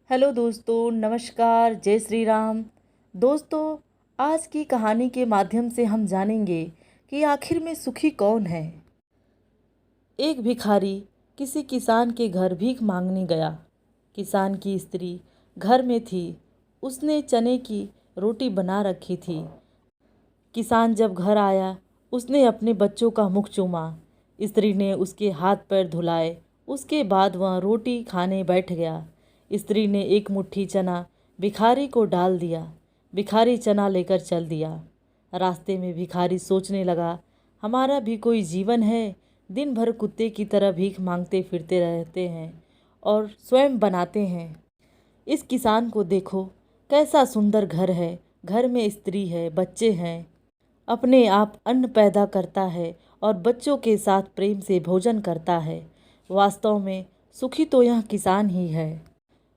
Hello दोस्तों, नमस्कार, जय श्री राम। दोस्तों, आज की कहानी के माध्यम से हम जानेंगे कि आखिर में सुखी कौन है। एक भिखारी किसी किसान के घर भीख मांगने गया। किसान की स्त्री घर में थी। उसने चने की रोटी बना रखी थी। किसान जब घर आया, उसने अपने बच्चों का मुख चूमा। स्त्री ने उसके हाथ पैर धुलाए। उसके बाद वह रोटी खाने बैठ गया। स्त्री ने एक मुट्ठी चना भिखारी को डाल दिया। भिखारी चना लेकर चल दिया। रास्ते में भिखारी सोचने लगा, हमारा भी कोई जीवन है। दिन भर कुत्ते की तरह भीख मांगते फिरते रहते हैं और स्वयं बनाते हैं। इस किसान को देखो, कैसा सुंदर घर है। घर में स्त्री है, बच्चे हैं। अपने आप अन्न पैदा करता है और बच्चों के साथ प्रेम से भोजन करता है। वास्तव में सुखी तो यह किसान ही है।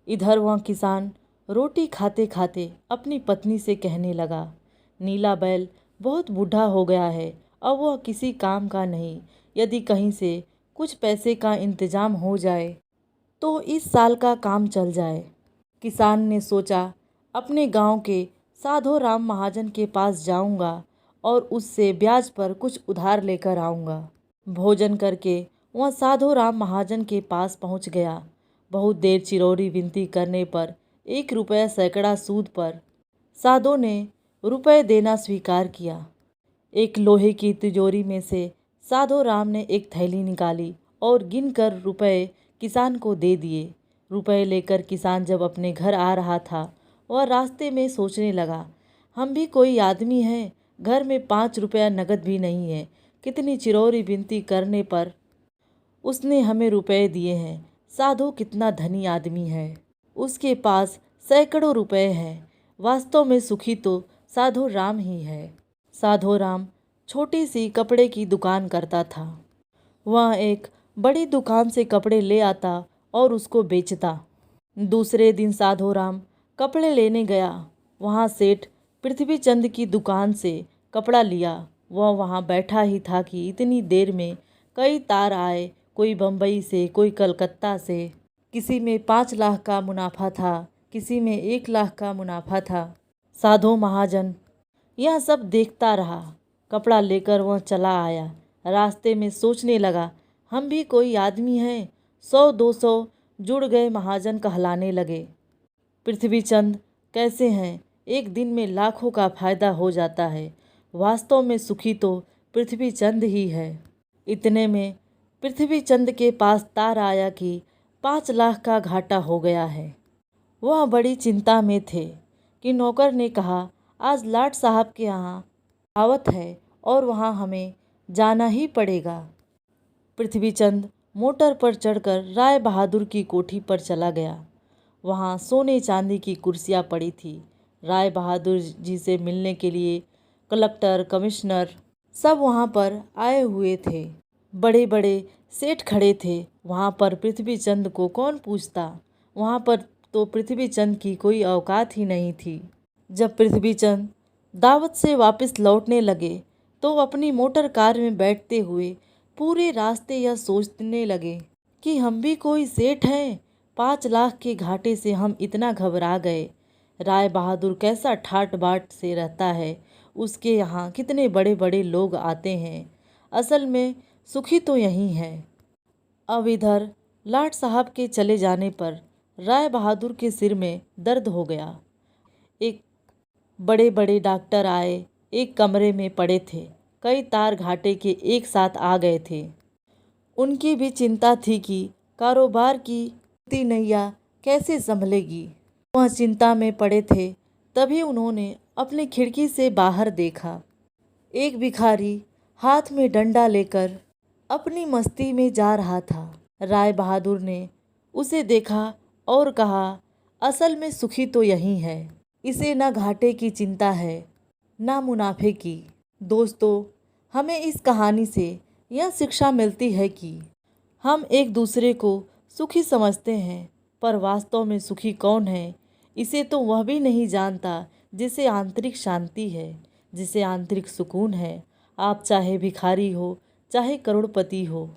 इधर वह किसान रोटी खाते खाते अपनी पत्नी से कहने लगा, नीला बैल बहुत बूढ़ा हो गया है। अब वह किसी काम का नहीं। यदि कहीं से कुछ पैसे का इंतजाम हो जाए तो इस साल का काम चल जाए। किसान ने सोचा, अपने गांव के साधो राम महाजन के पास जाऊंगा और उससे ब्याज पर कुछ उधार लेकर आऊंगा। भोजन करके वह साधो राम महाजन के पास पहुंच गया। बहुत देर चिरौरी विनती करने पर 1 रुपया सैकड़ा सूद पर साधो ने रुपए देना स्वीकार किया। एक लोहे की तिजोरी में से साधो राम ने एक थैली निकाली और गिनकर रुपए किसान को दे दिए। रुपए लेकर किसान जब अपने घर आ रहा था, वह रास्ते में सोचने लगा, हम भी कोई आदमी हैं। घर में 5 रुपया नगद भी नहीं है। कितनी चिरौरी विनती करने पर उसने हमें रुपए दिए हैं। साधु कितना धनी आदमी है, उसके पास सैकड़ों रुपए हैं। वास्तव में सुखी तो साधु राम ही है। साधु राम छोटी सी कपड़े की दुकान करता था। वह एक बड़ी दुकान से कपड़े ले आता और उसको बेचता। दूसरे दिन साधु राम कपड़े लेने गया। वहाँ सेठ पृथ्वीचंद की दुकान से कपड़ा लिया। वह वहाँ बैठा ही था कि इतनी देर में कई तार आए, कोई बम्बई से, कोई कलकत्ता से। किसी में 5 लाख का मुनाफा था, किसी में 1 लाख का मुनाफा था। साधु महाजन यह सब देखता रहा। कपड़ा लेकर वह चला आया। रास्ते में सोचने लगा, हम भी कोई आदमी हैं। 100-200 जुड़ गए महाजन कहलाने लगे। पृथ्वीचंद कैसे हैं, एक दिन में लाखों का फायदा हो जाता है। वास्तव में सुखी तो पृथ्वीचंद ही है। इतने में पृथ्वीचंद के पास तार आया कि 5 लाख का घाटा हो गया है। वह बड़ी चिंता में थे कि नौकर ने कहा, आज लाट साहब के यहाँ दावत है और वहाँ हमें जाना ही पड़ेगा। पृथ्वीचंद मोटर पर चढ़कर राय बहादुर की कोठी पर चला गया। वहाँ सोने चांदी की कुर्सियाँ पड़ी थी। राय बहादुर जी से मिलने के लिए कलेक्टर, कमिश्नर सब वहाँ पर आए हुए थे। बड़े बड़े सेठ खड़े थे। वहाँ पर पृथ्वीचंद को कौन पूछता। वहाँ पर तो पृथ्वीचंद की कोई औकात ही नहीं थी। जब पृथ्वीचंद दावत से वापस लौटने लगे तो अपनी मोटर कार में बैठते हुए पूरे रास्ते यह सोचने लगे कि हम भी कोई सेठ हैं। 5 लाख के घाटे से हम इतना घबरा गए। राय बहादुर कैसा ठाट बाट से रहता है, उसके यहाँ कितने बड़े बड़े लोग आते हैं। असल में सुखी तो यही है। अब इधर लाट साहब के चले जाने पर राय बहादुर के सिर में दर्द हो गया। एक बड़े बड़े डॉक्टर आए, एक कमरे में पड़े थे। कई तार घाटे के एक साथ आ गए थे। उनकी भी चिंता थी कि कारोबार की नैया कैसे संभलेगी। वह चिंता में पड़े थे। तभी उन्होंने अपनी खिड़की से बाहर देखा। एक भिखारी हाथ में डंडा लेकर अपनी मस्ती में जा रहा था। राय बहादुर ने उसे देखा और कहा, असल में सुखी तो यही है। इसे न घाटे की चिंता है, न मुनाफे की। दोस्तों, हमें इस कहानी से यह शिक्षा मिलती है कि हम एक दूसरे को सुखी समझते हैं, पर वास्तव में सुखी कौन है, इसे तो वह भी नहीं जानता जिसे आंतरिक शांति है, जिसे आंतरिक सुकून है। आप चाहे भिखारी हो, चाहे करोड़पति हो,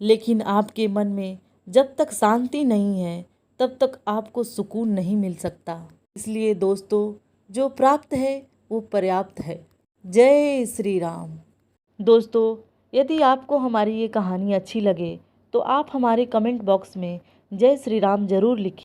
लेकिन आपके मन में जब तक शांति नहीं है, तब तक आपको सुकून नहीं मिल सकता। इसलिए दोस्तों, जो प्राप्त है वो पर्याप्त है। जय श्री राम। दोस्तों, यदि आपको हमारी ये कहानी अच्छी लगे तो आप हमारे कमेंट बॉक्स में जय श्री राम ज़रूर लिखिए।